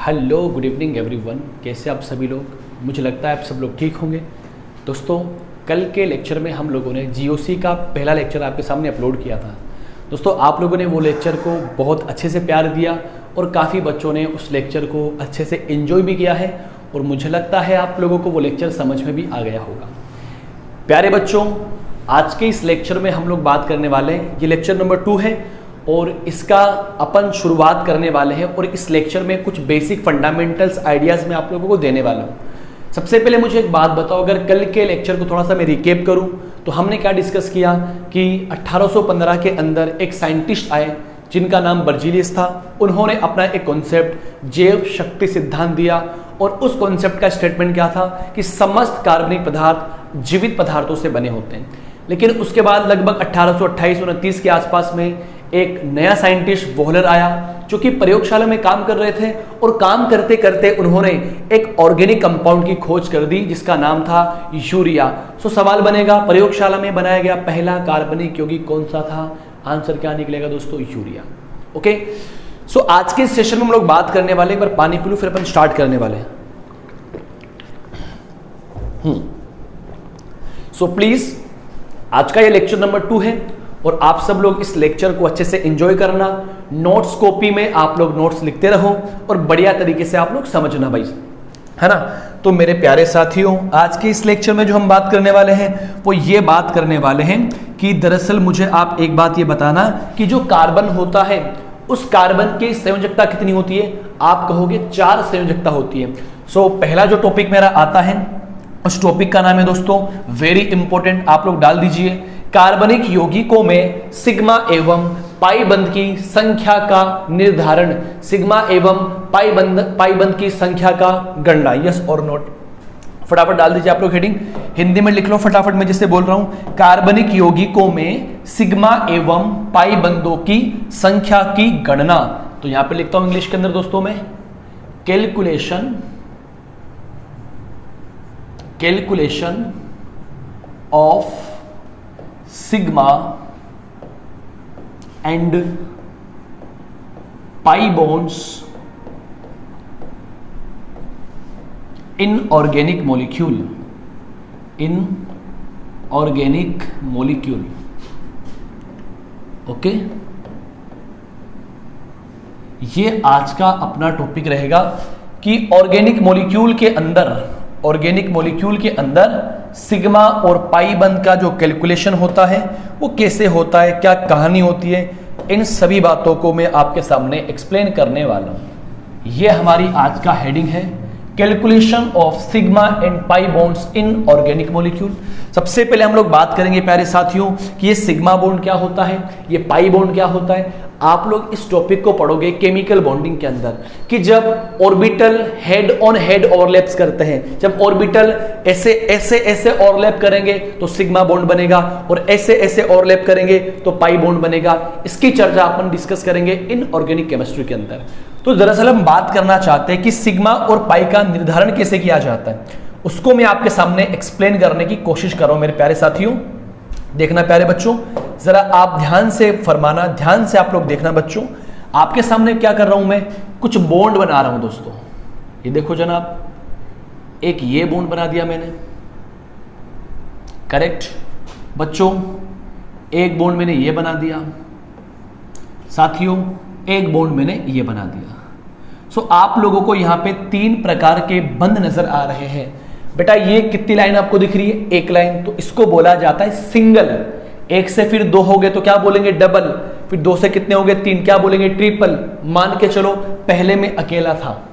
Hello good evening everyone, कैसे आप सभी लोग। मुझे लगता है आप सब लोग ठीक होंगे। दोस्तों, कल के लेक्चर में हम लोगों ने जीओसी का पहला लेक्चर आपके सामने अपलोड किया था। दोस्तों, आप लोगों ने वो लेक्चर को बहुत अच्छे से प्यार दिया और काफ़ी बच्चों ने उस लेक्चर को अच्छे से एंजॉय भी किया है और मुझे लगता है आप लोगों को वो लेक्चर समझ में भी आ गया होगा। प्यारे बच्चों, आज के इस लेक्चर में हम लोग बात करने वाले हैं, ये लेक्चर नंबर 2 है और इसका अपन शुरुआत करने वाले हैं और इस लेक्चर में कुछ बेसिक फंडामेंटल्स आइडियाज़ मैं आप लोगों को देने वाला हूँ। सबसे पहले मुझे एक बात बताओ, अगर कल के लेक्चर को थोड़ा सा मैं रिकेप करूँ तो हमने क्या डिस्कस किया कि 1815 के अंदर एक साइंटिस्ट आए जिनका नाम बर्जीलियस था। उन्होंने अपना एक कॉन्सेप्ट जैव शक्ति सिद्धांत दिया और उस कॉन्सेप्ट का स्टेटमेंट क्या था कि समस्त कार्बनिक पदार्थ जीवित पदार्थों से बने होते हैं। लेकिन उसके बाद लगभग 1828-29 के आसपास में एक नया साइंटिस्ट वोहलर आया जो कि प्रयोगशाला में काम कर रहे थे और काम करते करते उन्होंने एक ऑर्गेनिक कंपाउंड की खोज कर दी जिसका नाम था यूरिया। सो सवाल बनेगा, प्रयोगशाला में बनाया गया पहला कार्बनिक यौगिक कौन सा था? आंसर क्या निकलेगा दोस्तों? यूरिया। ओके, सो आज के सेशन में हम लोग बात करने वाले, एक बार पानी पी लूं फिर अपन स्टार्ट करने वाले हैं। सो प्लीज, आज का ये लेक्चर नंबर 2 है और आप सब लोग इस लेक्चर को अच्छे से एंजॉय करना। नोट्स कॉपी में आप लोग नोट्स लिखते रहो और बढ़िया तरीके से आप लोग समझना भाई, है ना। तो मेरे प्यारे साथियों, आज के इस लेक्चर में जो हम बात करने वाले हैं वो ये बात करने वाले हैं कि दरअसल मुझे आप एक बात ये बताना कि जो कार्बन होता है उस कार्बन की संयोजकता कितनी होती है? आप कहोगे 4 संयोजकता होती है। सो पहला जो टॉपिक मेरा आता है उस टॉपिक का नाम है दोस्तों, वेरी इंपॉर्टेंट, आप लोग डाल दीजिए, कार्बनिक यौगिकों में सिग्मा एवं पाई बंध की संख्या का निर्धारण, सिग्मा एवं पाई बंध की संख्या का गणना। यस और नोट? फटाफट डाल दीजिए आप लोग हेडिंग, हिंदी में लिख लो फटाफट, मैं जिससे बोल रहा हूं। कार्बनिक यौगिकों में सिग्मा एवं पाई बंधों की संख्या की गणना। तो यहां पे लिखता हूं इंग्लिश के अंदर दोस्तों में, calculation of sigma and pi bonds in organic molecule. Okay, ये आज का अपना टॉपिक रहेगा कि ऑर्गेनिक मॉलिक्यूल के अंदर सिग्मा और पाई बंध का जो कैलकुलेशन होता है वो कैसे होता है, क्या कहानी होती है, इन सभी बातों को मैं आपके सामने एक्सप्लेन करने वाला हूं। ये हमारी आज का हेडिंग है, calculation of sigma and pi bonds in organic molecule. सबसे पहले हम लोग बात करेंगे प्यारे साथियों कि ये सिग्मा बॉन्ड क्या होता है, ये पाई बॉन्ड क्या होता है। आप लोग इस टॉपिक को पढ़ोगे केमिकल बॉन्डिंग के अंदर कि जब orbital head on head overlaps करते हैं, जब ऑर्बिटल ऐसे ओवरलैप करेंगे तो सिग्मा बॉन्ड बनेगा और ऐसे ओवरलैप करेंगे तो पाई बॉन्ड बनेगा। इसकी चर्चा अपन डिस्कस करेंगे इन ऑर्गेनिक केमिस्ट्री के अंदर। तो दरअसल हम बात करना चाहते हैं कि सिग्मा और पाई का निर्धारण कैसे किया जाता है, उसको मैं आपके सामने एक्सप्लेन करने की कोशिश कर रहा हूं मेरे प्यारे साथियों। देखना प्यारे बच्चों, जरा आप ध्यान से फरमाना, ध्यान से आप लोग देखना बच्चों। आपके सामने क्या कर रहा हूं मैं, कुछ बॉन्ड बना रहा हूं दोस्तों। ये देखो जनाब, एक ये बॉन्ड बना दिया मैंने, करेक्ट बच्चों। एक बॉन्ड मैंने ये बना दिया साथियों, एक बॉन्ड मैंने ये बना दिया। सो आप लोगों को यहां पे 3 प्रकार के बंध नजर आ रहे हैं। बेटा ये कितनी लाइन आपको दिख रही है? एक लाइन, तो इसको बोला जाता है सिंगल। 1 से फिर 2 हो गए तो क्या बोलेंगे? डबल। फिर 2 से कितने हो गए? 3, क्या बोलेंगे? ट्रिपल। मान के चलो पहले में अकेला था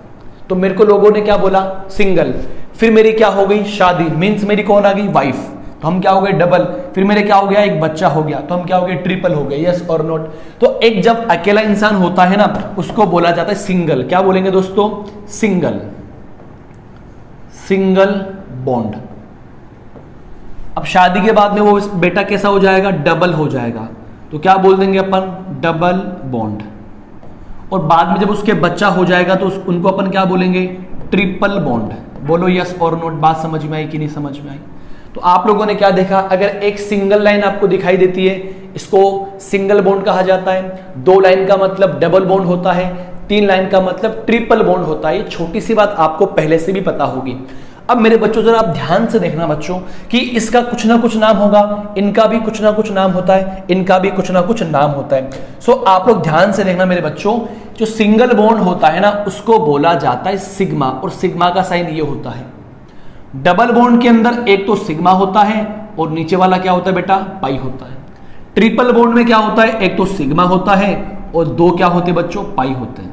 तो मेरे को लोगों ने क्या बोला? सिंगल। फिर मेरी क्या हो गई? शादी, मीन्स मेरी कौन आ गई? वाइफ, तो हम क्या हो गए? डबल। फिर मेरे क्या हो गया? एक बच्चा हो गया तो हम क्या हो गए? ट्रिपल हो गए। यस और नोट? तो एक जब अकेला इंसान होता है ना उसको बोला जाता है सिंगल। क्या बोलेंगे दोस्तों? Single bond. अब शादी के बाद में वो बेटा कैसा हो जाएगा? डबल हो जाएगा, तो क्या बोल देंगे अपन? Double bond. और बाद में जब उसके बच्चा हो जाएगा तो उनको अपन क्या बोलेंगे? Triple bond. बोलो यस और नोट? बात समझ में आई कि नहीं समझ में आई? तो आप लोगों ने क्या देखा, अगर एक सिंगल लाइन आपको दिखाई देती है इसको सिंगल बॉन्ड कहा जाता है, 2 लाइन का मतलब डबल बॉन्ड होता है, 3 लाइन का मतलब ट्रिपल बॉन्ड होता है। ये छोटी सी बात आपको पहले से भी पता होगी। अब मेरे बच्चों जरा आप ध्यान से देखना बच्चों कि इसका कुछ ना कुछ नाम होगा, इनका भी कुछ ना कुछ नाम होता है, इनका भी कुछ ना कुछ नाम होता है। सो आप लोग ध्यान से देखना मेरे बच्चों, जो सिंगल बॉन्ड होता है ना उसको बोला जाता है सिग्मा, और सिग्मा का साइन ये होता है। डबल बॉन्ड के अंदर एक तो सिग्मा होता है और नीचे वाला क्या होता है बेटा, पाई होता है। ट्रिपल बॉन्ड में क्या होता है, एक तो सिग्मा होता है और 2 क्या होते हैं बच्चों, पाई होते हैं।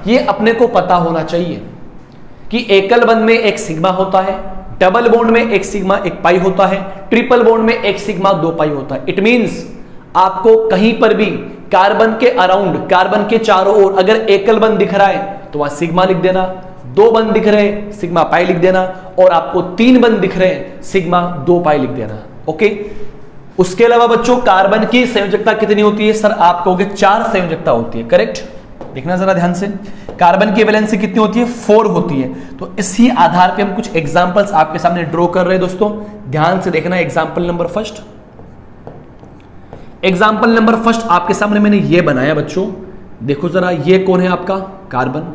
ये अपने को पता होना चाहिए कि एकल बंध में एक सिग्मा होता है, डबल बॉन्ड में एक सिग्मा एक पाई होता है, ट्रिपल बॉन्ड में एक सिग्मा 2 पाई होता है। इट मींस आपको कहीं पर भी कार्बन के अराउंड, कार्बन के चारों ओर अगर एकल बंध दिख रहा है तो वहां सिग्मा लिख देना, 2 बंध दिख रहे हैं सिग्मा पाई लिख देना, और आपको 3 बंध दिख रहे हैं सिग्मा 2 पाई लिख देना। ओके। उसके अलावा बच्चों कार्बन की संयोजकता कितनी होती है, सर आप कहोगे 4 संयोजकता होती है, करेक्ट। देखना जरा ध्यान से, कार्बन की वैलेंसी कितनी होती है, 4 होती है। तो इसी आधार पे हम कुछ एग्जांपल्स आपके सामने ड्रॉ कर रहे हैं दोस्तों, ध्यान से देखना। Example number first, example number first आपके सामने मैंने ये बनाया बच्चों, देखो जरा ये कौन है आपका, कार्बन,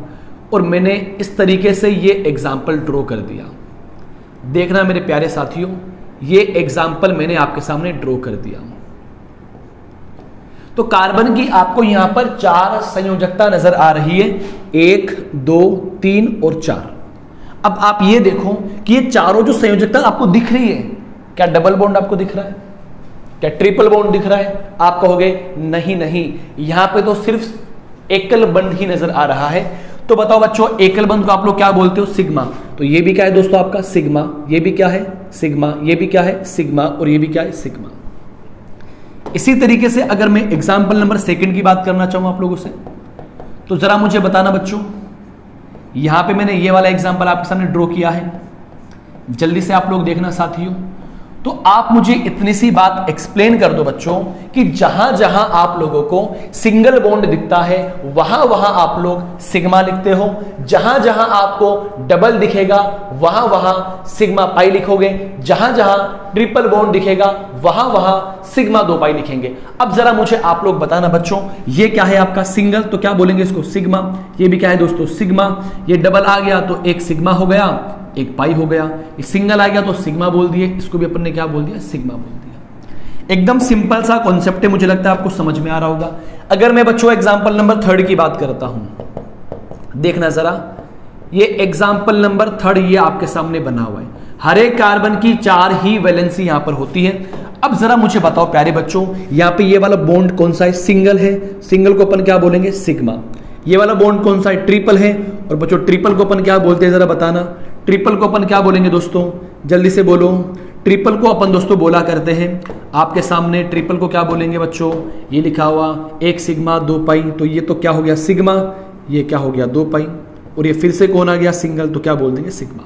और मैंने इस तरीके से ये एग्जांपल ड्रॉ कर दिया। देखना मेरे प्यारे साथियों, ये एग्जांपल मैंने आपके सामने ड्रॉ कर दिया। तो कार्बन की आपको यहां पर 4 संयोजकता नजर आ रही है, 1 2 3 और 4। अब आप ये देखो कि ये चारों जो संयोजकता आपको दिख रही है, क्या डबल बॉन्ड आपको दिख रहा है, क्या ट्रिपल बॉन्ड दिख रहा है? आप कहोगे नहीं नहीं, यहां पे तो सिर्फ एकल बंध ही नजर आ रहा है। तो बताओ बच्चों, एकल बंध को आप लोग क्या बोलते हो, सिग्मा। तो ये भी क्या है दोस्तों आपका सिग्मा, ये भी क्या है सिग्मा, ये भी क्या है सिग्मा, और ये भी क्या है सिग्मा। इसी तरीके से अगर मैं एग्जाम्पल नंबर 2 की बात करना चाहूं आप लोगों से, तो जरा मुझे बताना बच्चों, यहां पे मैंने ये वाला एग्जाम्पल आपके सामने ड्रॉ किया है, जल्दी से आप लोग देखना साथियों। तो आप मुझे इतनी सी बात एक्सप्लेन कर दो बच्चों कि जहां जहां आप लोगों को सिंगल बॉन्ड दिखता है वहां वहां आप लोग सिग्मा लिखते हो, जहां जहां आपको डबल दिखेगा वहां वहां सिग्मा पाई लिखोगे, जहां जहां ट्रिपल बॉन्ड दिखेगा वहां वहां सिग्मा 2 पाई लिखेंगे। अब जरा मुझे आप लोग बताना बच्चों, ये क्या है आपका सिंगल, तो क्या बोलेंगे इसको सिग्मा। ये भी क्या है दोस्तों सिग्मा। ये डबल आ गया तो एक सिग्मा हो गया, एक पाई हो गया। ये सिंगल आ गया तो सिग्मा बोल दिए, इसको भी अपन ने क्या बोल दिया, सिग्मा बोल दिया। एकदम सिंपल सा कॉन्सेप्ट है, मुझे लगता है आपको समझ में आ रहा होगा। अगर मैं बच्चों एग्जांपल नंबर 3 की बात करता हूं, देखना जरा, ये एग्जांपल नंबर 3 ये आपके सामने बना हुआ है। हर एक कार्बन की 4 ही वैलेंसी यहां पर होती है। अब जरा मुझे बताओ प्यारे बच्चों, यहां पे ये वाला बॉन्ड कौन सा है, सिंगल है, सिंगल को अपन क्या बोलेंगे सिग्मा। ये वाला बॉन्ड कौन सा है, ट्रिपल है, और बच्चों ट्रिपल को अपन क्या बोलते हैं जरा बताना। ट्रिपल को अपन क्या बोलेंगे दोस्तों, जल्दी से बोलो। ट्रिपल को अपन दोस्तों बोला करते हैं आपके सामने, ट्रिपल को क्या बोलेंगे बच्चों, ये लिखा हुआ 1 सिग्मा 2 पाई, तो ये तो क्या हो गया सिग्मा, ये क्या हो गया 2 पाई, और ये फिर से कौन आ गया सिंगल, तो क्या बोल देंगे सिग्मा।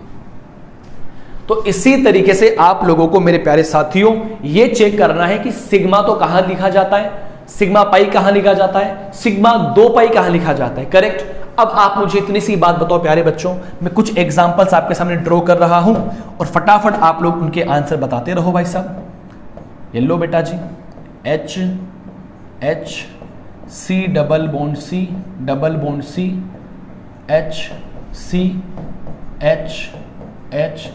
तो इसी तरीके से आप लोगों को मेरे प्यारे साथियों ये चेक करना है कि सिग्मा तो कहां लिखा जाता है, सिग्मा पाई कहां लिखा जाता है, सिग्मा 2 पाई कहां लिखा जाता है, करेक्ट। अब आप मुझे इतनी सी बात बताओ प्यारे बच्चों, मैं कुछ एग्जांपल्स आपके सामने ड्रॉ कर रहा हूं और फटाफट आप लोग उनके आंसर बताते रहो भाई साहब। ये लो बेटा जी, H H C double bond C double bond C H C H H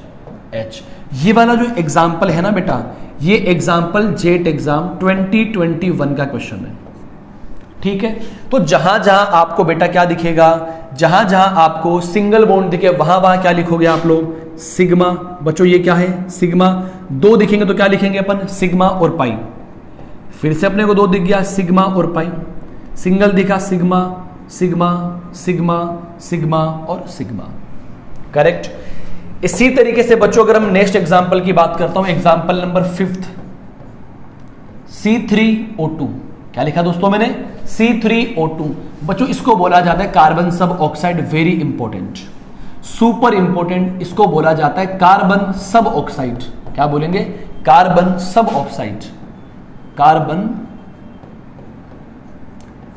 H। ये वाला जो एग्जाम्पल है ना बेटा, ये एग्जाम्पल जेट एग्जाम 2021 का क्वेश्चन है, ठीक है। तो जहां जहां आपको बेटा क्या दिखेगा, जहां जहां आपको सिंगल बॉन्ड दिखे वहां वहां क्या लिखोगे आप लोग सिग्मा। बच्चों ये क्या है सिग्मा। 2 दिखेंगे तो क्या लिखेंगे अपन सिग्मा और पाई। फिर से अपने को 2 दिख गया सिग्मा और पाई। सिंगल दिखा सिग्मा सिग्मा सिग्मा सिग्मा और सिग्मा, करेक्ट। इसी तरीके से बच्चों अगर हम नेक्स्ट एग्जांपल की बात करता हूं, एग्जांपल नंबर 5 C3O2, क्या लिखा दोस्तों मैंने C3O2। बच्चों इसको बोला जाता है कार्बन सब oxide, very important, super important, इसको बोला जाता है कार्बन सब ऑक्साइड। क्या बोलेंगे कार्बन सब ऑक्साइड, कार्बन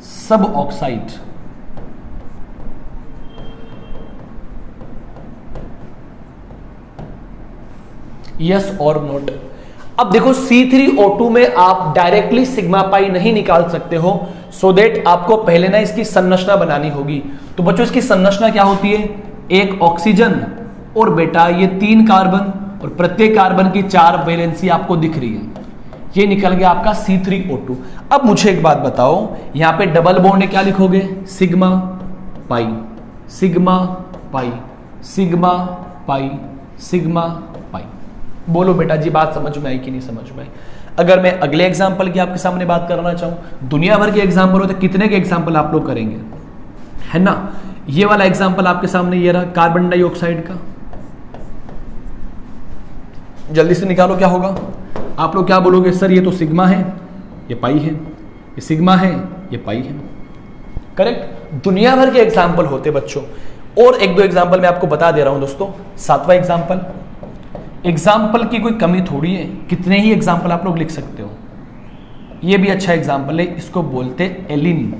सब ऑक्साइड। यस और नोट। अब देखो C3O2 में आप डायरेक्टली सिग्मा पाई नहीं निकाल सकते हो, सो देट आपको पहले ना इसकी संरचना बनानी होगी। तो बच्चों इसकी संरचना क्या होती है, एक ऑक्सीजन और बेटा ये 3 कार्बन और प्रत्येक कार्बन की 4 वैलेंसी आपको दिख रही है। ये निकल गया आपका C3O2। अब मुझे एक बात बताओ, यहां पे डबल बॉन्ड है, क्या लिखोगे, sigma pi sigma pi sigma pi sigma pi. बोलो बेटा जी बात समझ में आई कि नहीं समझ में आई। अगर मैं अगले एग्जाम्पल की आपके सामने बात करना चाहूं, दुनिया भर के एग्जाम्पल होते, कितने के एग्जाम्पल आप लोग करेंगे, है ना। ये वाला एग्जाम्पल आपके सामने ये रहा, कार्बन डाइऑक्साइड का। जल्दी से निकालो क्या होगा। आप लोग क्या बोलोगे, सर ये तो सिग्मा है, ये पाई है, ये सिग्मा है, ये पाई है। करेक्ट। दुनिया भर के एग्जाम्पल होते बच्चों। और एक दो एग्जाम्पल मैं आपको बता दे रहा हूं दोस्तों। 7वां एग्जाम्पल, एग्जाम्पल की कोई कमी थोड़ी है, कितने ही एग्जाम्पल आप लोग लिख सकते हो। ये भी अच्छा एग्जाम्पल है, इसको बोलते एलिन।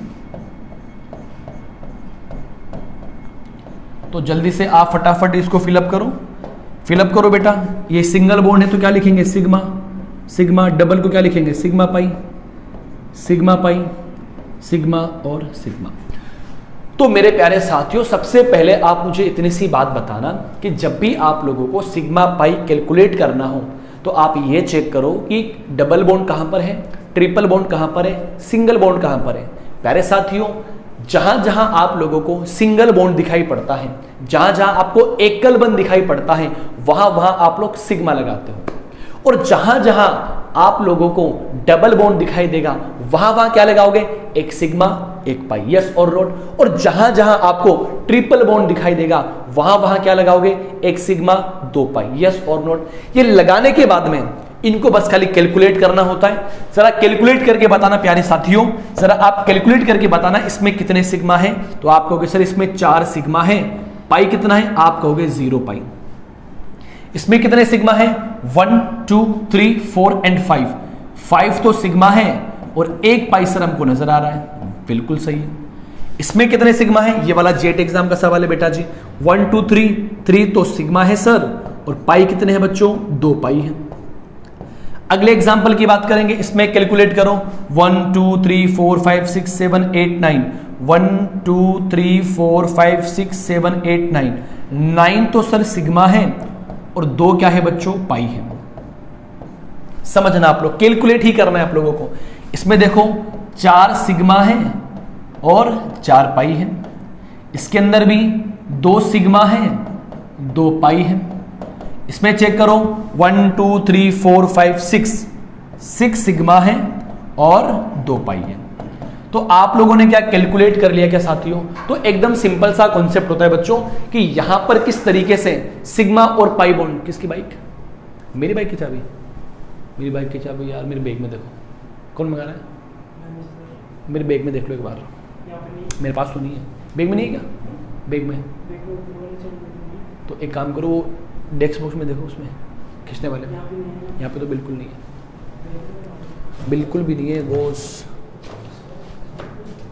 तो जल्दी से आप फटाफट इसको फिलअप करो बेटा। ये सिंगल बॉन्ड है तो क्या लिखेंगे, सिग्मा सिग्मा। डबल को क्या लिखेंगे, sigma pi sigma pi sigma और सिग्मा। तो मेरे प्यारे साथियों, सबसे पहले आप मुझे इतनी सी बात बताना कि जब भी आप लोगों को सिग्मा पाई कैलकुलेट करना हो तो आप ये चेक करो कि डबल बॉन्ड कहां पर है, ट्रिपल बॉन्ड कहां पर है, सिंगल बॉन्ड कहां पर है। प्यारे साथियों, जहां जहां आप लोगों को सिंगल बॉन्ड दिखाई पड़ता है, जहां जहां आपको एकल बंध दिखाई पड़ता है, वहां वहां आप लोग सिग्मा लगाते हो। और जहां जहां आप लोगों को डबल बॉन्ड दिखाई देगा, वहां वहां क्या लगाओगे, एक सिग्मा एक पाई, यस और नोट। और जहां जहां आपको ट्रिपल बॉन्ड दिखाई देगा, वहां वहां क्या लगाओगे, एक सिग्मा 2 पाई, यस और नोट। ये लगाने के बाद में इनको बस खाली कैलकुलेट करना होता है। जरा कैलकुलेट करके बताना प्यारे साथियों, जरा आप कैलकुलेट करके बताना इसमें कितने सिग्मा है। तो आप कहोगे सर इसमें 4 सिग्मा है, पाई कितना है, आप कहोगे 0 पाई। इसमें कितने सिग्मा है, 1 2 3 4 एंड 5। 5 तो सिग्मा है और 1 पाई सर हमको नजर आ रहा है, बिल्कुल सही है। इसमें कितने सिग्मा है, ये वाला जेट एग्जाम का सवाल है बेटा जी। 1 2 3 3 तो सिग्मा है सर, और पाई कितने हैं बच्चों, 2 पाई है। अगले एग्जाम्पल की बात करेंगे, इसमें कैलकुलेट करो 1 2 3 4 5 6 7 8 9। 1 2 3 4 5 6 7 8 9। 9 तो सर सिग्मा है और 2 क्या है बच्चों, पाई है। समझना आप लोग, कैलकुलेट ही करना है आप लोगों को। इसमें देखो 4 सिग्मा है और 4 पाई है। इसके अंदर भी 2 सिग्मा है, 2 पाई है। इसमें चेक करो 1 2 3 4 5 6 सिग्मा है और 2 पाई है। तो आप लोगों ने क्या कैलकुलेट कर लिया क्या साथियों। तो एकदम सिंपल सा कॉन्सेप्ट होता है बच्चों कि यहां पर किस तरीके से सिग्मा और पाई बॉन्ड। किसकी बाइक, मेरी बाइक की चाबी, मेरी बाइक की चाबी यार मेरे बैग में देखो, कौन मंगा रहा है, मेरे बैग में देख लो एक बार। मेरे पास तो नहीं है, बैग में नहीं है क्या, बैग में। तो एक काम करो, डेस्क बॉक्स में देखो, उसमें खींचने वाले में। यहाँ पे तो बिल्कुल नहीं है, बिल्कुल भी नहीं है वो।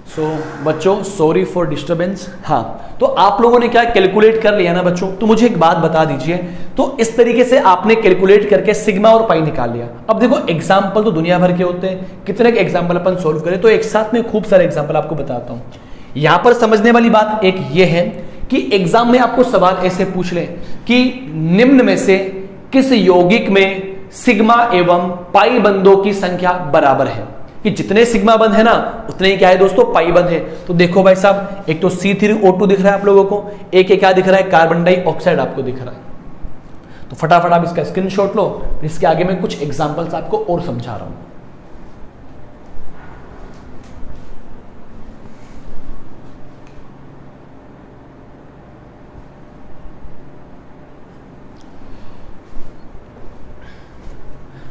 सो बच्चों सॉरी फॉर डिस्टर्बेंस। हाँ, तो आप लोगों ने क्या कैलकुलेट कर लिया ना बच्चों। तो मुझे एक बात बता दीजिए, तो इस तरीके से आपने कैलकुलेट करके सिग्मा और पाई निकाल लिया। अब देखो एग्जाम्पल तो दुनिया भर के होते हैं, कितने के एग्जाम्पल अपन सोल्व करें। तो एक साथ में खूब सारे एग्जाम्पल आपको बताता हूं। यहां पर समझने वाली बात एक ये है कि एग्जाम में आपको सवाल ऐसे पूछ ले कि निम्न में से किस यौगिक में सिग्मा एवं पाई बंधों की संख्या बराबर है, कि जितने सिग्मा बंध है ना उतने ही क्या है दोस्तों, पाई बंध है। तो देखो भाई साहब, एक तो C3O2 दिख रहा है आप लोगों को, एक क्या दिख रहा है, कार्बन डाइऑक्साइड आपको दिख रहा है। तो फटाफट आप इसका स्क्रीनशॉट लो, इसके आगे मैं कुछ एग्जांपल्स आपको और समझा रहा हूं।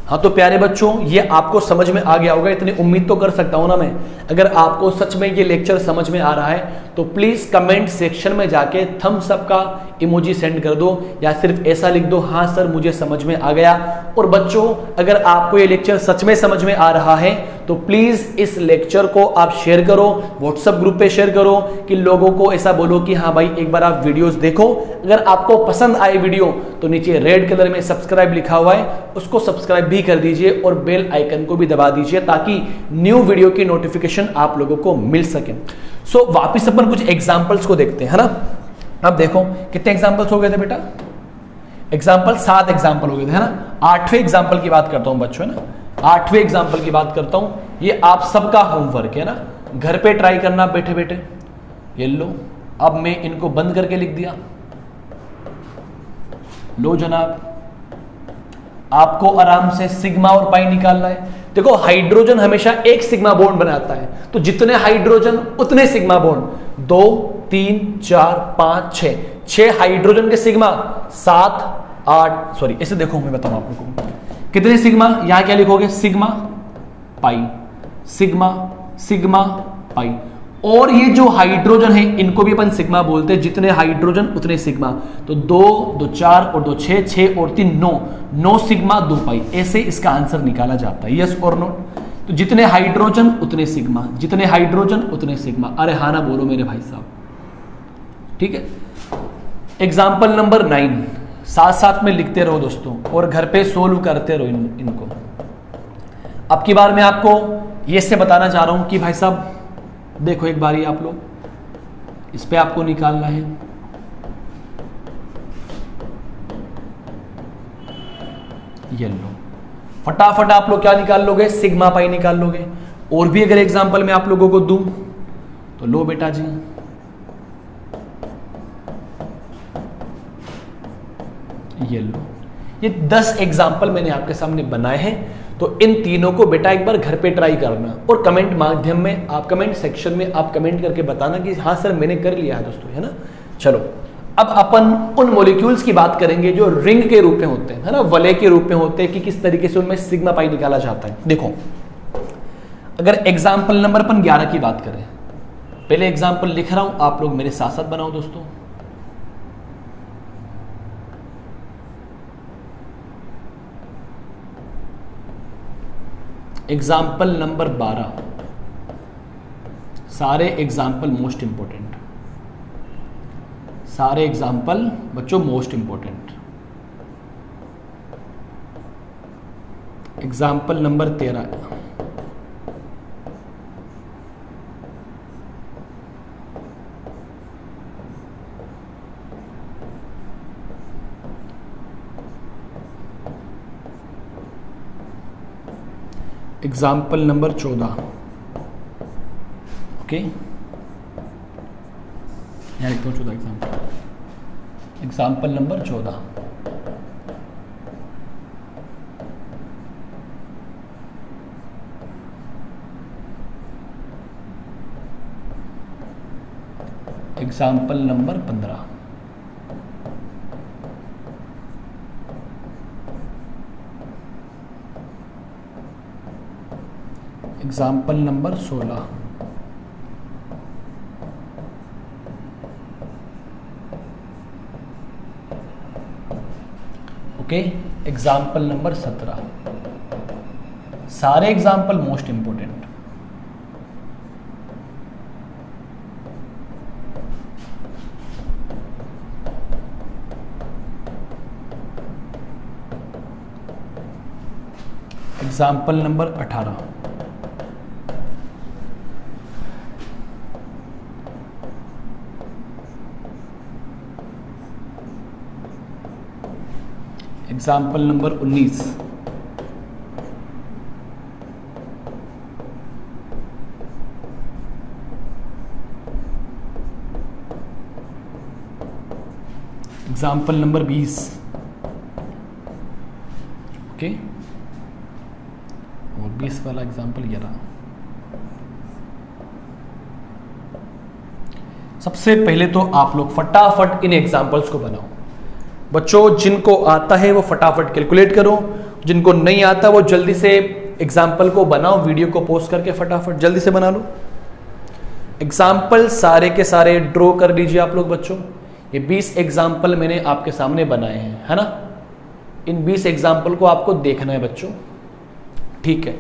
हाँ तो प्यारे बच्चों, ये आपको समझ में आ गया होगा, इतनी उम्मीद तो कर सकता हूं ना मैं। अगर आपको सच में ये लेक्चर समझ में आ रहा है तो प्लीज कमेंट सेक्शन में जाके थम्स अप का इमोजी सेंड कर दो या सिर्फ ऐसा लिख दो, हाँ सर मुझे समझ में आ गया। और बच्चों अगर आपको ये लेक्चर सच में समझ में आ रहा है तो प्लीज इस लेक्चर को आप शेयर करो, व्हाट्सएप ग्रुप पे शेयर करो कि लोगों को ऐसा बोलो कि हाँ भाई एक बार आप वीडियोस देखो। अगर आपको पसंद आए वीडियो तो नीचे रेड कलर में सब्सक्राइब लिखा हुआ है, उसको सब्सक्राइब भी कर दीजिए और बेल आइकन को भी दबा दीजिए ताकि न्यू वीडियो की नोटिफिकेशन आप लोगों को मिल सके। सो वापिस अपन कुछ एग्जाम्पल्स को देखते हैं, है ना। अब देखो कितने एग्जाम्पल्स हो गए थे बेटा, एग्जाम्पल 7 एग्जाम्पल हो गए थे, है ना। 8वें एग्जाम्पल की बात करता हूं बच्चों, है ना। 8वें एग्जाम्पल की बात करता हूं, ये आप सबका होमवर्क है ना, घर पे ट्राई करना बैठे बैठे। ये लो, अब मैं इनको बंद करके लिख दिया। लो जनाब, आपको आराम से सिग्मा और पाई निकालना है। देखो हाइड्रोजन हमेशा एक सिग्मा बॉन्ड बनाता है, तो जितने हाइड्रोजन उतने सिग्मा बॉन्ड। 2 3 4 5 6, 6 हाइड्रोजन के सिग्मा 7 8, सॉरी ऐसे देखो मैं बताऊं आप लोगों को कितने सिग्मा, यहां क्या लिखोगे sigma pi, sigma sigma pi. और ये जो हाइड्रोजन है इनको भी अपन सिग्मा बोलते हैं, जितने हाइड्रोजन उतने सिग्मा। तो 2 2 4 और 2 6, 6 और 3 9, 9 सिग्मा 2 पाई, ऐसे इसका आंसर निकाला जाता है। यस और नो। तो जितने हाइड्रोजन उतने सिग्मा, जितने हाइड्रोजन उतने सिग्मा। अरे हाँ ना बोलो मेरे भाई साहब, ठीक है। एग्जाम्पल नंबर 9 साथ साथ में लिखते रहो दोस्तों और घर पे सोल्व करते रहो इनको। अब की बार मैं आपको ये से बताना चाह रहा हूं कि भाई साहब देखो एक बारी आप लोग, इस पे आपको निकालना है। ये लो, फटाफट आप लोग क्या निकाल लोगे, सिग्मा पाई निकाल लोगे। और भी अगर एग्जांपल मैं आप लोगों को दूं तो लो बेटा जी, ये लो, ये 10 एग्जाम्पल मैंने आपके सामने बनाए हैं। तो इन तीनों को बेटा एक बार घर पे ट्राई करना और कमेंट माध्यम में, आप कमेंट सेक्शन में आप कमेंट करके बताना कि हाँ सर मैंने कर लिया है दोस्तों, है ना। चलो अब अपन उन मॉलिक्यूल्स की बात करेंगे जो रिंग के रूप में होते हैं, है ना, वलय के रूप में होते हैं, कि किस तरीके से उनमें सिग्मा पाई निकाला जाता है। देखो अगर एग्जाम्पल नंबर अपन 11 की बात करें, पहले एग्जाम्पल लिख रहा हूं, आप लोग मेरे साथ साथ बनाओ दोस्तों। एग्जाम्पल नंबर 12, सारे एग्जाम्पल मोस्ट इंपॉर्टेंट, सारे एग्जाम्पल बच्चों most important. Example number 13, example number 14, okay, यहाँ लिखता हूँ 14 example. Example number 14, example number 15, example number 16, okay, example number 17। सारे example most important. Example number 18, example number 19, example number 20, okay, और 20 वाला example ये रहा। सबसे पहले तो आप लोग फटाफट इन एग्जाम्पल्स को बनाओ बच्चों। जिनको आता है वो फटाफट कैलकुलेट करो, जिनको नहीं आता वो जल्दी से एग्जाम्पल को बनाओ, वीडियो को पोस्ट करके फटाफट जल्दी से बना लो। एग्जाम्पल सारे के सारे ड्रॉ कर लीजिए आप लोग बच्चों। ये 20 एग्जाम्पल मैंने आपके सामने बनाए हैं, है ना। इन 20 एग्जाम्पल को आपको देखना है बच्चों, ठीक है।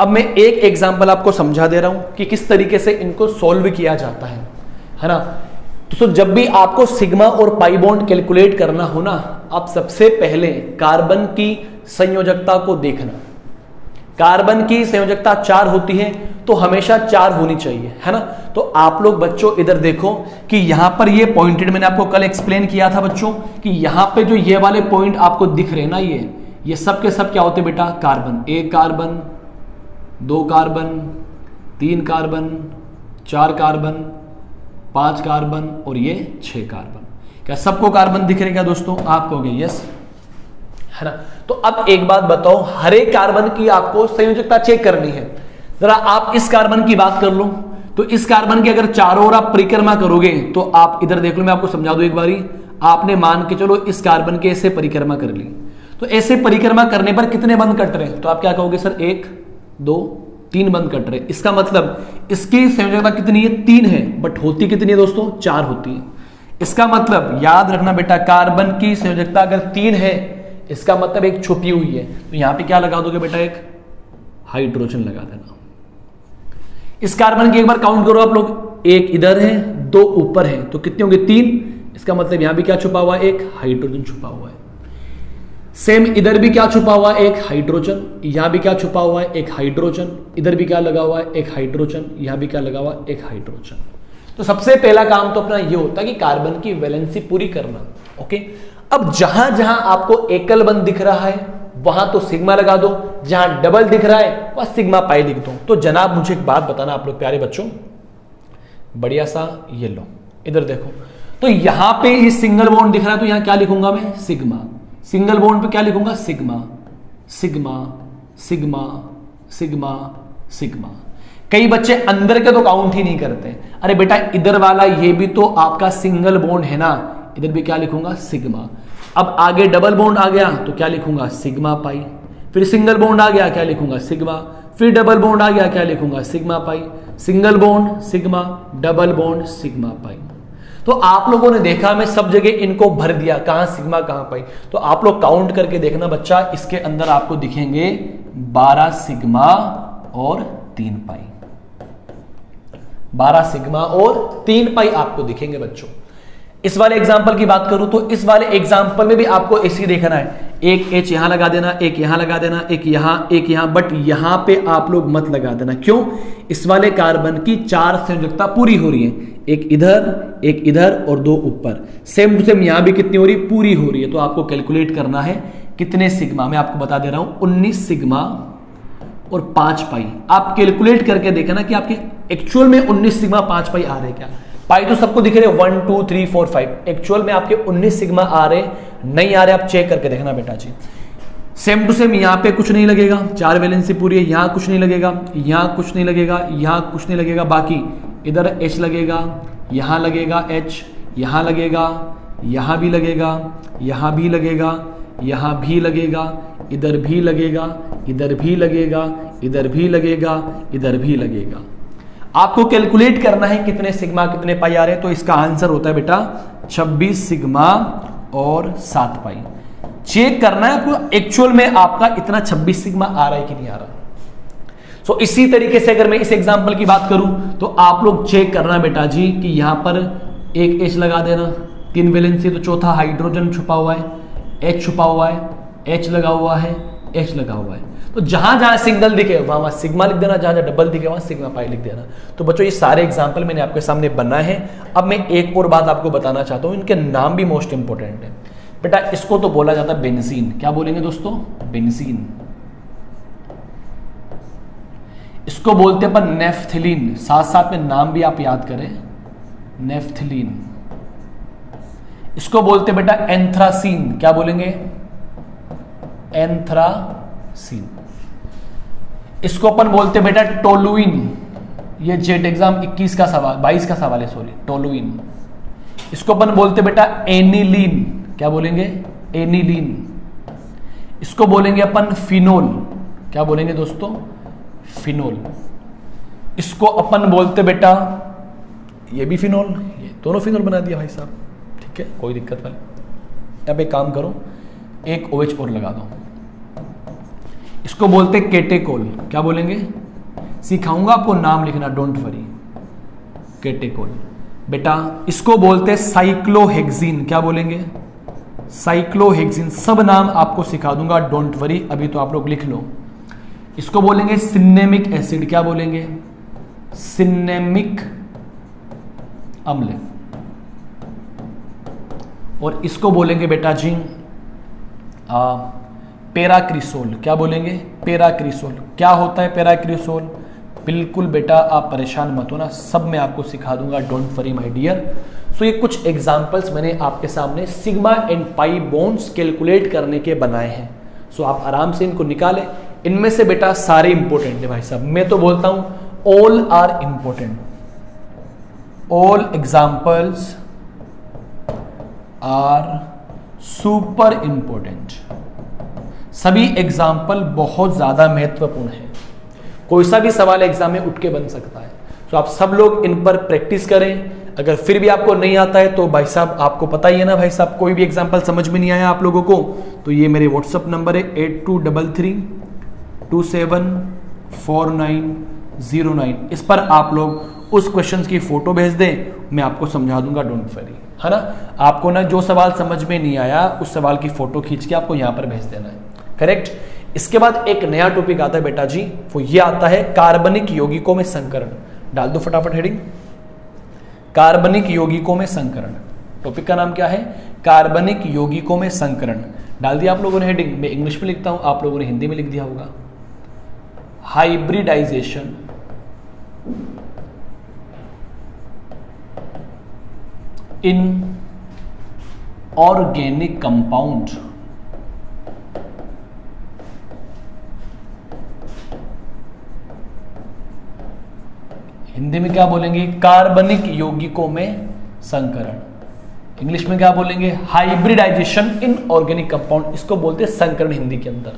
अब मैं एक एग्जाम्पल आपको समझा दे रहा हूं कि किस तरीके से इनको सॉल्व किया जाता है ना। तो जब भी आपको सिग्मा और पाई बॉन्ड कैलकुलेट करना हो ना, आप सबसे पहले कार्बन की संयोजकता को देखना। कार्बन की संयोजकता 4 होती है, तो हमेशा 4 होनी चाहिए, है ना। तो आप लोग बच्चों इधर देखो कि यहां पर ये पॉइंटेड, मैंने आपको कल एक्सप्लेन किया था बच्चों कि यहां पे जो ये वाले पॉइंट आपको दिख रहे हैं ना, ये सब के सब क्या होते हैं बेटा, carbon. 1 carbon, 2 carbon, 3 carbon, 4 carbon, 5 carbon और ये 6 कार्बन। क्या सबको कार्बन दिख रहे क्या दोस्तों? आप कहोगे यस, है ना। तो अब एक बात बताओ, हर एक कार्बन की आपको संयोजकता चेक करनी है। जरा आप इस कार्बन की बात कर लो, तो इस कार्बन की अगर चारों ओर आप परिक्रमा करोगे तो आप इधर देख लो, मैं आपको समझा दूं एक बारी। आपने मान के चलो इस कार्बन के ऐसे परिक्रमा कर ली, तो ऐसे परिक्रमा करने पर कितने बंद कट रहे हैं? तो आप क्या कहोगे सर? 1 2 3 बंद कट रहे। इसका मतलब इसकी संयोजकता कितनी है? 3 है, बट होती कितनी है दोस्तों? 4 होती है। इसका मतलब याद रखना बेटा, कार्बन की संयोजकता अगर 3 है, इसका मतलब एक छुपी हुई है। तो यहां पे क्या लगा दोगे बेटा? एक हाइड्रोजन लगा देना। इस कार्बन की एक बार काउंट करो आप लोग, 1 इधर है, 2 ऊपर है, तो कितने होंगे? 3। इसका मतलब यहां भी क्या छुपा हुआ है? एक हाइड्रोजन छुपा हुआ है। सेम इधर भी क्या छुपा हुआ है? एक हाइड्रोजन। यहां भी क्या छुपा हुआ है? एक हाइड्रोजन। इधर भी क्या लगा हुआ है? एक हाइड्रोजन। यहां भी क्या लगा हुआ है? एक हाइड्रोजन। तो सबसे पहला काम तो अपना ये होता है कि कार्बन की वैलेंसी पूरी करना। ओके, अब जहां जहां आपको एकल बंध दिख रहा है वहां तो सिग्मा लगा दो, जहां डबल दिख रहा है वहां सिग्मा पाई लिख दो। तो जनाब मुझे एक बात बताना आप लोग प्यारे बच्चों, बढ़िया सा ये लो, इधर देखो। तो यहां पे ये सिंगल बॉन्ड दिख रहा है, तो यहां क्या लिखूंगा मैं? सिग्मा। सिंगल बॉन्ड पे क्या लिखूंगा? Sigma sigma sigma sigma sigma. कई बच्चे अंदर के तो काउंट ही नहीं करते। अरे बेटा इधर वाला ये भी तो आपका सिंगल बॉन्ड है ना, इधर भी क्या लिखूंगा? सिग्मा। अब आगे डबल बॉन्ड आ गया तो क्या लिखूंगा? Sigma pi. फिर सिंगल बॉन्ड आ गया, क्या लिखूंगा? सिग्मा। फिर डबल बॉन्ड आ गया, क्या लिखूंगा? Sigma pi. Single bond sigma, double bond sigma pi. तो आप लोगों ने देखा मैं सब जगह इनको भर दिया, कहां सिग्मा कहां पाई। तो आप लोग काउंट करके देखना बच्चा, इसके अंदर आपको दिखेंगे 12 सिग्मा और 3 पाई। 12 सिग्मा और 3 पाई आपको दिखेंगे बच्चों। इस वाले एग्जाम्पल की बात करूं तो इस वाले एग्जाम्पल में भी आपको ऐसे देखना है, एक एच यहां लगा देना, एक यहां लगा देना, एक यहां, बट यहां पे आप लोग मत लगा देना। क्यों? इस वाले कार्बन की 4 संयोजकता पूरी हो रही है, एक इधर और 2 ऊपर। सेम टू सेम यहां भी कितनी हो रही? पूरी हो रही है। तो आपको कैलकुलेट करना है कितने सिग्मा, मैं आपको बता दे रहा हूं 19 सिग्मा और 5 पाई। आप कैलकुलेट करके देखना कि आपके एक्चुअल में 19 सिग्मा 5 पाई आ रहे क्या। पाई तो सबको दिख रहे 1 2 3 4 5, एक्चुअल में आपके 19 सिग्मा आ रहे नहीं आ रहे, आप चेक करके देखना बेटा जी। सेम टू सेम यहां पे कुछ नहीं लगेगा, 4 वैलेंसी पूरी है, यहां कुछ नहीं लगेगा, यहां कुछ नहीं लगेगा, यहां कुछ नहीं लगेगा, बाकी इधर H लगेगा, यहां लगेगा H, यहां लगेगा, यहां भी लगेगा, यहां भी लगेगा, यहां भी लगेगा, इधर भी लगेगा, इधर भी लगेगा, इधर भी लगेगा, इधर भी लगेगा। आपको कैलकुलेट करना है कितने सिग्मा कितने पाई आ रहे हैं। तो इसका आंसर होता है बेटा 26 सिग्मा और 7 पाई। चेक करना है आपको एक्चुअल में आपका इतना 26 सिग्मा आ रहा है कि नहीं आ रहा। सो इसी तरीके से अगर मैं इस एग्जांपल की बात करूं तो आप लोग चेक करना बेटा जी कि यहां पर एक H लगा देना, 3 वैलेंसी, तो चौथा हाइड्रोजन छुपा हुआ है, H छुपा हुआ है, H लगा हुआ है, H लगा हुआ है। तो जहां जहां सिंगल दिखे वहां सिग्मा लिख देना, जहां जहां डबल दिखे वहां सिग्मा पाई लिख देना। तो बच्चों ये सारे एग्जांपल मैंने आपके सामने बनाए हैं। अब मैं एक और बात आपको बताना चाहता हूं, इनके नाम भी मोस्ट इंपॉर्टेंट है बेटा। इसको तो बोला जाता है बेंजीन। क्या बोलेंगे दोस्तों? बेंजीन। इसको बोलते हैं अपन नेफ्थलीन, साथ साथ में नाम भी आप याद करें, नेफ्थलीन। इसको बोलते हैं बेटा एंथ्रासीन। क्या बोलेंगे? एंथ्रासीन। इसको अपन बोलते हैं बेटा टोलुइन। ये जेट एग्जाम 21 का सवाल, 22 का सवाल है, सॉरी, टोलुइन। इसको अपन बोलते हैं बेटा एनिलीन। क्या बोलेंगे? एनिलीन। इसको बोलेंगे अपन फिनोल। क्या बोलेंगे दोस्तों? फिनोल। इसको अपन बोलते बेटा, ये भी फिनोल, ये दोनों फिनोल बना दिया भाई साहब, ठीक ठीक है, कोई दिक्कत वाली। अब एक काम करो, एक OH और लगा दो। इसको बोलते केटेकोल। क्या बोलेंगे? सिखाऊंगा आपको नाम लिखना, डोंट वरी। केटेकोल बेटा। इसको बोलते साइक्लोहेक्सिन। क्या बोलेंगे? साइक्लोहेक्सिन। सब नाम आपको सिखा दूंगा, डोंट वरी। अभी तो आप लोग लिख लो। इसको बोलेंगे सिनेमिक एसिड। क्या बोलेंगे? सिनेमिक अम्ल। और इसको बोलेंगे बेटा जी पैराक्रिसोल। क्या बोलेंगे? पैराक्रिसोल। क्या होता है पैराक्रिसोल? बिल्कुल बेटा आप परेशान मत होना, सब मैं आपको सिखा दूंगा, डोंट वरी माय डियर। सो ये कुछ एग्जांपल्स मैंने आपके सामने sigma and pi bonds calculate करने के बनाए हैं। सो आप आराम से इनको निकालें। इनमें से बेटा सारे इंपॉर्टेंट है भाई साहब, मैं तो बोलता हूं all are important. All examples are super important. सभी एग्जाम्पल बहुत ज्यादा महत्वपूर्ण है। कोई सा भी सवाल एग्जाम में उठ के बन सकता है। तो आप सब लोग इन पर प्रैक्टिस करें। अगर फिर भी आपको नहीं आता है तो भाई साहब आपको पता ही है ना भाई साहब, कोई भी एग्जाम्पल समझ में नहीं आया आप लोगों को तो ये मेरे व्हाट्सअप नंबर है 8233274909। इस पर आप लोग उस क्वेश्चन की फोटो भेज दें, मैं आपको समझा दूंगा, डोंट वरी, है ना। आपको ना जो सवाल समझ में नहीं आया उस सवाल की फोटो खींच के आपको यहां पर भेज देना है, करेक्ट। इसके बाद एक नया टॉपिक आता है बेटा जी, वो ये आता है कार्बनिक यौगिकों में संकरण। डाल दो फटाफट हेडिंग, कार्बनिक यौगिकों में संकरण। टॉपिक का नाम क्या है? कार्बनिक यौगिकों में संकरण। डाल दिया आप लोगों ने हेडिंग, मैं इंग्लिश में लिखता हूं, आप लोगों ने हिंदी में लिख दिया होगा। Hybridisation in organic compound. Hindi में क्या बोलेंगे? कार्बनिक यौगिकों में संकरण। इंग्लिश में क्या बोलेंगे? Hybridisation in organic compound. इसको बोलते हैं संकरण हिंदी के अंदर,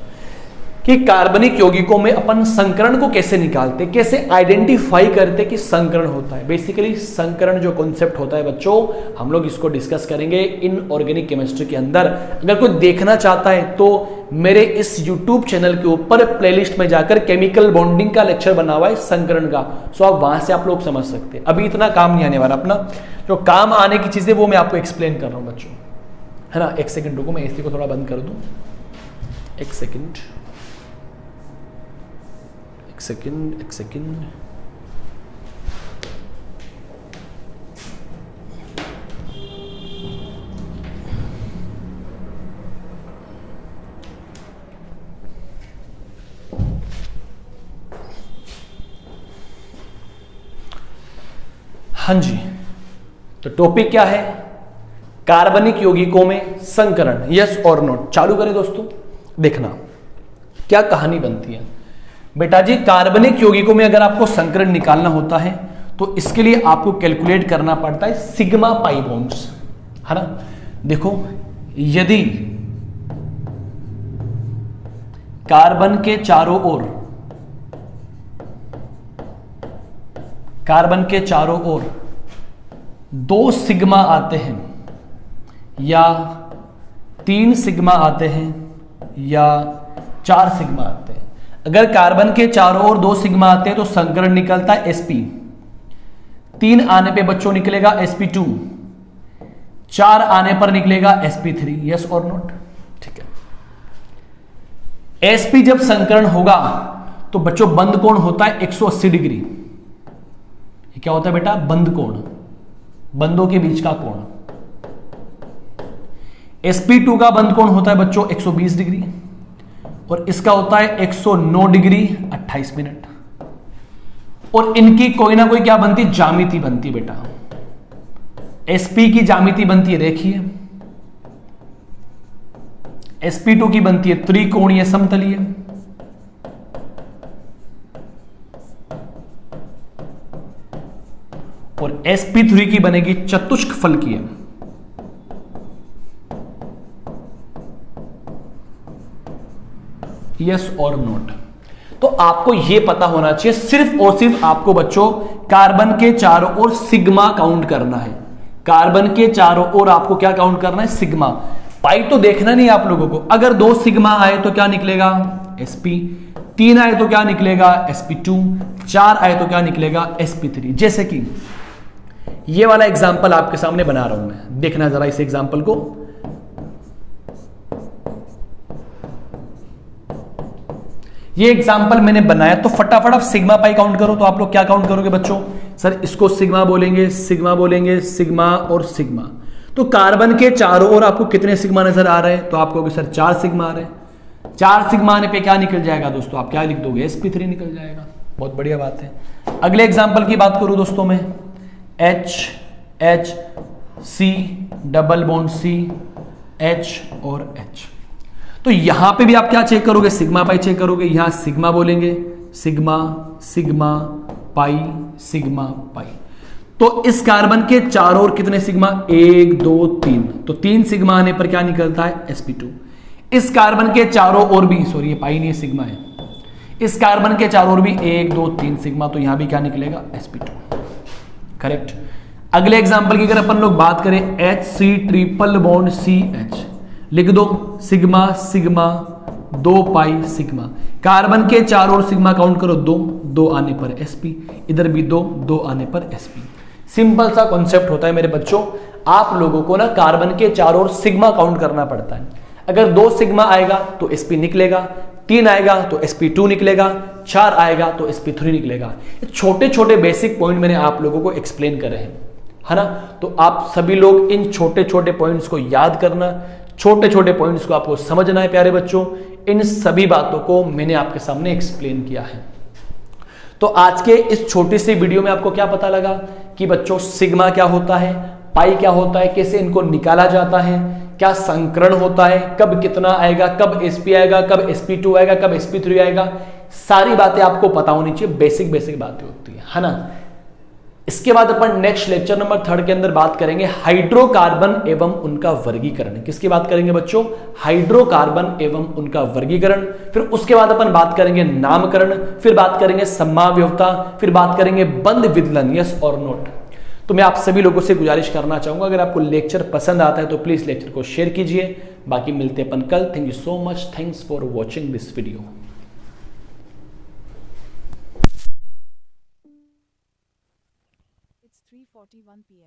कि कार्बनिक यौगिकों में अपन संकरण को कैसे निकालते, कैसे आइडेंटिफाई करते कि संकरण होता है। बेसिकली संकरण जो कॉन्सेप्ट होता है बच्चों, हम लोग इसको डिस्कस करेंगे इन ऑर्गेनिक केमिस्ट्री के अंदर। अगर कोई देखना चाहता है तो मेरे इस YouTube चैनल के ऊपर प्लेलिस्ट में जाकर केमिकल बॉन्डिंग का लेक्चर बना हुआ है संकरण का, सो आप वहां से आप लोग समझ सकते हैं। अभी इतना काम नहीं आने वाला, अपना जो काम आने की चीजें वो मैं आपको एक्सप्लेन कर रहा हूं बच्चों, है ना। एक सेकंड रुको, मैं एसी को थोड़ा बंद कर दूं, एक सेकंड। हाँ जी, तो टॉपिक क्या है? कार्बनिक यौगिकों में संकरण, यस और नोट। चालू करें दोस्तों, देखना क्या कहानी बनती है। बेटा जी कार्बनिक यौगिकों में अगर आपको संकरण निकालना होता है तो इसके लिए आपको कैलकुलेट करना पड़ता है सिग्मा पाई बॉन्ड्स, है ना। देखो यदि कार्बन के चारों ओर 2 सिग्मा आते हैं या 3 सिग्मा आते हैं या 4 सिग्मा आते हैं। अगर कार्बन के चारों ओर 2 सिग्मा आते हैं तो संकरण निकलता है sp। 3 आने पे बच्चों निकलेगा sp2, 4 आने पर निकलेगा sp3, यस और नोट। ठीक है, sp जब संकरण होगा तो बच्चों बंद कोण होता है 180 डिग्री। ये क्या होता है बेटा? बंद कोण, बंदों के बीच का कोण। sp2 का बंद कोण होता है बच्चों 120 डिग्री और इसका होता है 109 डिग्री 28 मिनट। और इनकी कोई ना कोई क्या बनती? ज्यामिति बनती बेटा। sp की ज्यामिति बनती है रेखीय, sp2 की बनती है त्रिकोणीय समतलीय, और sp3 की बनेगी चतुष्फलकीय। यस और नोट। तो आपको यह पता होना चाहिए, सिर्फ और सिर्फ आपको बच्चों कार्बन के चारों ओर सिग्मा काउंट करना है। कार्बन के चारों ओर आपको क्या काउंट करना है, सिग्मा। पाई तो देखना नहीं आप लोगों को। अगर 2 सिग्मा आए तो क्या निकलेगा, sp, 3 आए तो क्या निकलेगा, sp2, 4 आए तो क्या निकलेगा, sp3। जैसे कि ये वाला एग्जाम्पल आपके सामने बना रहा हूं मैं, देखना जरा इस एग्जाम्पल को। ये एग्जाम्पल मैंने बनाया, तो फटाफट आप सिग्मा पाई काउंट करो। तो आप लोग क्या काउंट करोगे बच्चों, सर इसको सिग्मा बोलेंगे, सिग्मा बोलेंगे, सिग्मा और सिग्मा। तो कार्बन के चारों ओर आपको कितने सिग्मा नजर आ रहे हैं, तो आप कहोगे सर 4 सिग्मा आ रहे हैं। 4 सिग्मा आने पे क्या निकल जाएगा दोस्तों, आप क्या लिख दोगे, sp3 निकल जाएगा। बहुत बढ़िया बात है। अगले एग्जाम्पल की बात करूं दोस्तों मैं, H C double bond C H और H। तो यहां पे भी आप क्या चेक करोगे, सिग्मा पाई चेक करोगे। यहां सिग्मा बोलेंगे, sigma sigma pi, sigma pi. तो इस कार्बन के चारों ओर कितने सिग्मा, 1 2 3, तो 3 सिग्मा आने पर क्या निकलता है, sp2। इस कार्बन के चारों ओर भी, सॉरी ये पाई नहीं है, सिग्मा है। इस कार्बन के चारों ओर भी 1 2 3 सिग्मा, तो यहां भी क्या निकलेगा, sp2। करेक्ट। अगले एग्जांपल की अगर अपन लोग बात करें, HC ट्रिपल बॉन्ड CH, लिख दो sigma sigma 2 pi sigma. Carbon के चारों ओर सिग्मा काउंट करो, 2 2 आने पर sp, इधर भी 2 2 आने पर sp। सिंपल सा कॉन्सेप्ट होता है मेरे बच्चों, आप लोगों को ना कार्बन के चारों ओर सिग्मा काउंट करना पड़ता है। अगर 2 सिग्मा आएगा तो sp निकलेगा, 3 आएगा तो sp2 निकलेगा, 4 आएगा तो sp3 निकलेगा। छोटे छोटे बेसिक पॉइंट मैंने आप लोगों को एक्सप्लेन करे हैं, है ना। तो आप सभी लोग इन छोटे छोटे पॉइंट्स को याद करना, छोटे छोटे पॉइंट्स को आपको समझना है प्यारे बच्चों। इन सभी बातों को मैंने आपके सामने एक्सप्लेन किया है। तो आज के इस छोटी सी वीडियो में आपको क्या पता लगा कि बच्चों सिग्मा क्या होता है, पाई क्या होता है, कैसे इनको निकाला जाता है, क्या संकरण होता है, कब कितना आएगा, कब sp आएगा, कब sp2 आएगा, कब sp3 आएगा। सारी बातें आपको पता होनी चाहिए, बेसिक बेसिक बातें होती है ना। इसके बाद अपन नेक्स्ट लेक्चर नंबर 3 के अंदर बात करेंगे हाइड्रोकार्बन एवं उनका वर्गीकरण। किसकी बात करेंगे बच्चों, हाइड्रोकार्बन एवं उनका वर्गीकरण। फिर उसके बाद अपन बात करेंगे नामकरण, फिर बात करेंगे समवायवता, फिर बात करेंगे बंध विदलन, यस और नोट। तो मैं आप सभी लोगों से गुजारिश करना चाहूंगा, अगर आपको लेक्चर पसंद आता है तो प्लीज लेक्चर को शेयर कीजिए। बाकी मिलते अपन कल। Thank you so much, thanks for watching this video. It's 3:41 p.m.